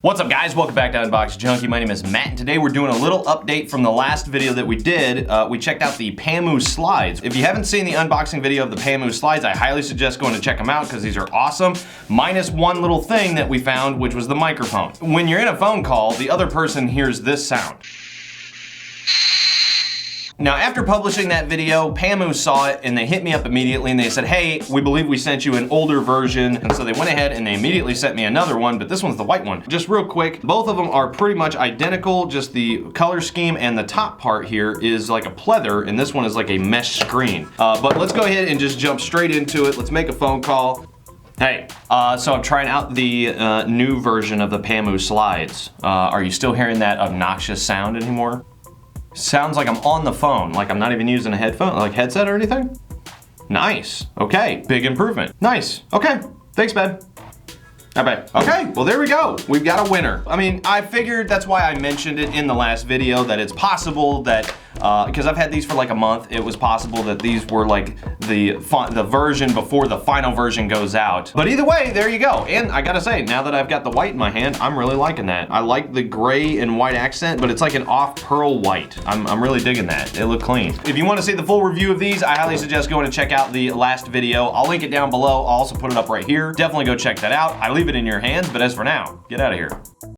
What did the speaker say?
What's up guys, welcome back to Unbox Junkie. My name is Matt and today we're doing a little update from the last video that we did. We checked out the PaMu Slides. If you haven't seen the unboxing video of the PaMu Slides, I highly suggest going to check them out because these are awesome. Minus one little thing that we found, which was the microphone. When you're in a phone call, the other person hears this sound. Now, after publishing that video, PaMu saw it and they hit me up immediately and they said, hey, we believe we sent you an older version. And so they went ahead and they immediately sent me another one, but this one's the white one. Just real quick, both of them are pretty much identical, just the color scheme and the top part here is like a pleather and this one is like a mesh screen. But let's go ahead and just jump straight into it. Let's make a phone call. Hey, so I'm trying out the new version of the PaMu Slides. Are you still hearing that obnoxious sound anymore? Sounds like I'm on the phone, like I'm not even using a headset or anything. Nice, okay, big improvement. Nice, okay, thanks, man. I bet. Okay, well there we go. We've got a winner. I mean, I figured that's why I mentioned it in the last video that it's possible that, because I've had these for like a month, it was possible that these were like the version before the final version goes out. But either way, there you go. And I gotta say, now that I've got the white in my hand, I'm really liking that. I like the gray and white accent, but it's like an off pearl white. I'm really digging that. They look clean. If you want to see the full review of these, I highly suggest going and check out the last video. I'll link it down below. I'll also put it up right here. Definitely go check that out. I leave it in your hands, but as for now, get out of here.